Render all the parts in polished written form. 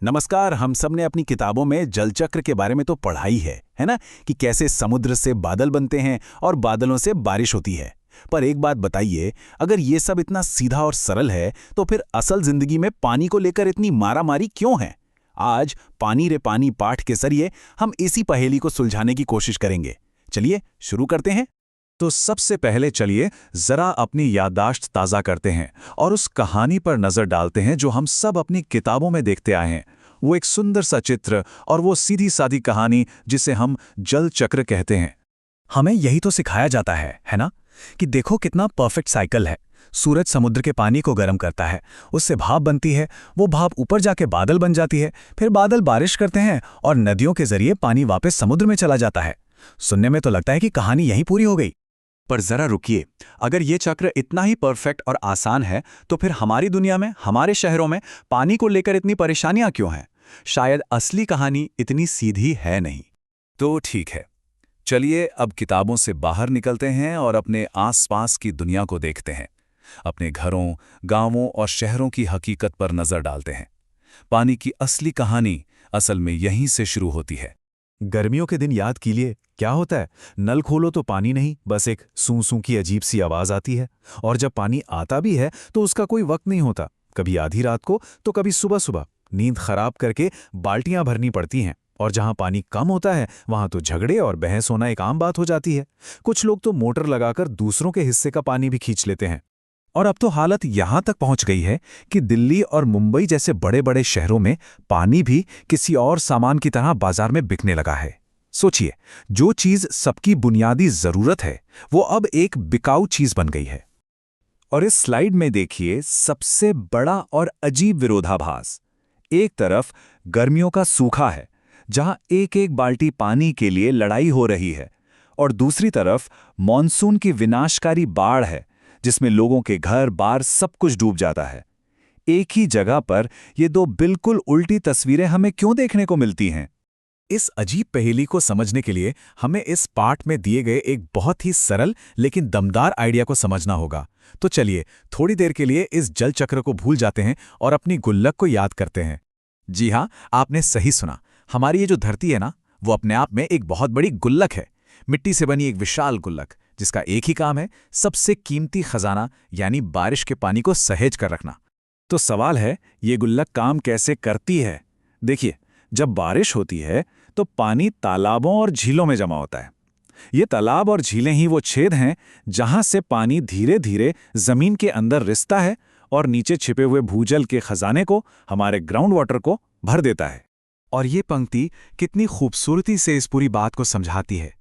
नमस्कार। हम सब ने अपनी किताबों में जल चक्र के बारे में तो पढ़ा ही है ना, कि कैसे समुद्र से बादल बनते हैं और बादलों से बारिश होती है। पर एक बात बताइए, अगर ये सब इतना सीधा और सरल है तो फिर असल जिंदगी में पानी को लेकर इतनी मारामारी क्यों है? आज पानी रे पानी पाठ के जरिए हम इसी पहेली को सुलझाने की कोशिश करेंगे। चलिए शुरू करते हैं। तो सबसे पहले चलिए जरा अपनी याददाश्त ताज़ा करते हैं और उस कहानी पर नज़र डालते हैं जो हम सब अपनी किताबों में देखते आए हैं। वो एक सुंदर सा चित्र और वो सीधी सादी कहानी जिसे हम जल चक्र कहते हैं। हमें यही तो सिखाया जाता है ना, कि देखो कितना परफेक्ट साइकिल है। सूरज समुद्र के पानी को गर्म करता है, उससे भाप बनती है, वो भाप ऊपर जाके बादल बन जाती है, फिर बादल बारिश करते हैं और नदियों के जरिए पानी वापस समुद्र में चला जाता है। सुनने में तो लगता है कि कहानी यहीं पूरी हो गई। पर जरा रुकिए, अगर ये चक्र इतना ही परफेक्ट और आसान है तो फिर हमारी दुनिया में, हमारे शहरों में पानी को लेकर इतनी परेशानियां क्यों हैं? शायद असली कहानी इतनी सीधी है नहीं। तो ठीक है, चलिए अब किताबों से बाहर निकलते हैं और अपने आसपास की दुनिया को देखते हैं। अपने घरों, गांवों और शहरों की हकीकत पर नजर डालते हैं। पानी की असली कहानी असल में यहीं से शुरू होती है। गर्मियों के दिन याद कीजिए क्या होता है। नल खोलो तो पानी नहीं, बस एक सूं सूं की अजीब सी आवाज आती है। और जब पानी आता भी है तो उसका कोई वक्त नहीं होता, कभी आधी रात को तो कभी सुबह सुबह। नींद खराब करके बाल्टियां भरनी पड़ती हैं, और जहां पानी कम होता है वहां तो झगड़े और बहस होना एक आम बात हो जाती है। कुछ लोग तो मोटर लगाकर दूसरों के हिस्से का पानी भी खींच लेते हैं। और अब तो हालत यहां तक पहुंच गई है कि दिल्ली और मुंबई जैसे बड़े बड़े शहरों में पानी भी किसी और सामान की तरह बाजार में बिकने लगा है। सोचिए, जो चीज सबकी बुनियादी जरूरत है वो अब एक बिकाऊ चीज बन गई है। और इस स्लाइड में देखिए सबसे बड़ा और अजीब विरोधाभास। एक तरफ गर्मियों का सूखा है, जहां एक एक बाल्टी पानी के लिए लड़ाई हो रही है, और दूसरी तरफ मॉनसून की विनाशकारी बाढ़ है, जिसमें लोगों के घर बार सब कुछ डूब जाता है। एक ही जगह पर ये दो बिल्कुल उल्टी तस्वीरें हमें क्यों देखने को मिलती हैं? इस अजीब पहेली को समझने के लिए हमें इस पाठ में दिए गए एक बहुत ही सरल लेकिन दमदार आइडिया को समझना होगा। तो चलिए थोड़ी देर के लिए इस जल चक्र को भूल जाते हैं और अपनी गुल्लक को याद करते हैं। जी हाँ, आपने सही सुना। हमारी ये जो धरती है ना, वो अपने आप में एक बहुत बड़ी गुल्लक है। मिट्टी से बनी एक विशाल गुल्लक, जिसका एक ही काम है सबसे कीमती खजाना यानी बारिश के पानी को सहेज कर रखना। तो सवाल है, ये गुल्लक काम कैसे करती है? देखिए, जब बारिश होती है तो पानी तालाबों और झीलों में जमा होता है। ये तालाब और झीलें ही वो छेद हैं जहां से पानी धीरे धीरे जमीन के अंदर रिसता है और नीचे छिपे हुए भूजल के खजाने को, हमारे ग्राउंड वाटर को भर देता है। और ये पंक्ति कितनी खूबसूरती से इस पूरी बात को समझाती है।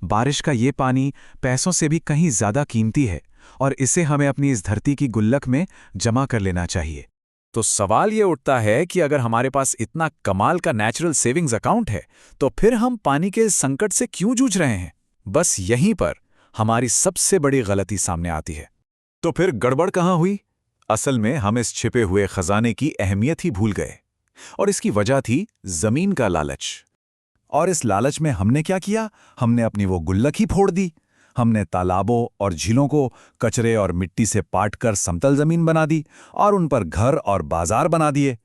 बारिश का ये पानी पैसों से भी कहीं ज्यादा कीमती है, और इसे हमें अपनी इस धरती की गुल्लक में जमा कर लेना चाहिए। तो सवाल ये उठता है कि अगर हमारे पास इतना कमाल का नेचुरल सेविंग्स अकाउंट है, तो फिर हम पानी के इस संकट से क्यों जूझ रहे हैं? बस यहीं पर हमारी सबसे बड़ी गलती सामने आती है। तो फिर गड़बड़ कहाँ हुई? असल में हम इस छिपे हुए खजाने की अहमियत ही भूल गए, और इसकी वजह थी जमीन का लालच। और इस लालच में हमने क्या किया? हमने अपनी वो गुल्लक ही फोड़ दी। हमने तालाबों और झीलों को कचरे और मिट्टी से पाटकर समतल जमीन बना दी और उन पर घर और बाजार बना दिए।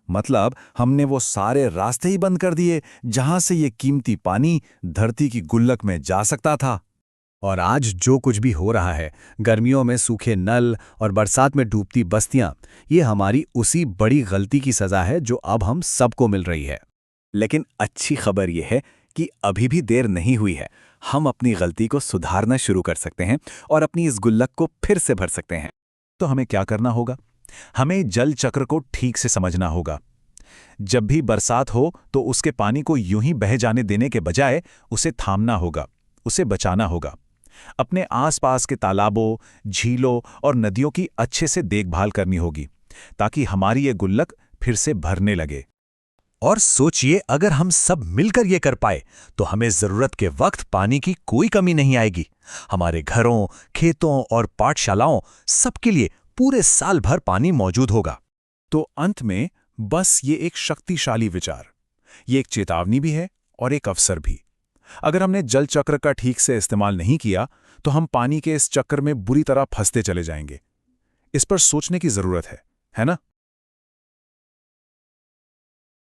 मतलब हमने वो सारे रास्ते ही बंद कर दिए जहां से ये कीमती पानी धरती की गुल्लक में जा सकता था। और आज जो कुछ भी हो रहा है, गर्मियों में सूखे नल और बरसात में डूबती बस्तियां, ये हमारी उसी बड़ी गलती की सजा है जो अब हम सबको मिल रही है। लेकिन अच्छी खबर यह है कि अभी भी देर नहीं हुई है। हम अपनी गलती को सुधारना शुरू कर सकते हैं और अपनी इस गुल्लक को फिर से भर सकते हैं। तो हमें क्या करना होगा? हमें जल चक्र को ठीक से समझना होगा। जब भी बरसात हो तो उसके पानी को यूं ही बह जाने देने के बजाय उसे थामना होगा, उसे बचाना होगा। अपने आसपास के तालाबों, झीलों और नदियों की अच्छे से देखभाल करनी होगी, ताकि हमारी ये गुल्लक फिर से भरने लगे। और सोचिए, अगर हम सब मिलकर ये कर पाए तो हमें जरूरत के वक्त पानी की कोई कमी नहीं आएगी। हमारे घरों, खेतों और पाठशालाओं सबके लिए पूरे साल भर पानी मौजूद होगा। तो अंत में बस ये एक शक्तिशाली विचार, ये एक चेतावनी भी है और एक अवसर भी। अगर हमने जल चक्र का ठीक से इस्तेमाल नहीं किया तो हम पानी के इस चक्र में बुरी तरह फंसते चले जाएंगे। इस पर सोचने की जरूरत है ना?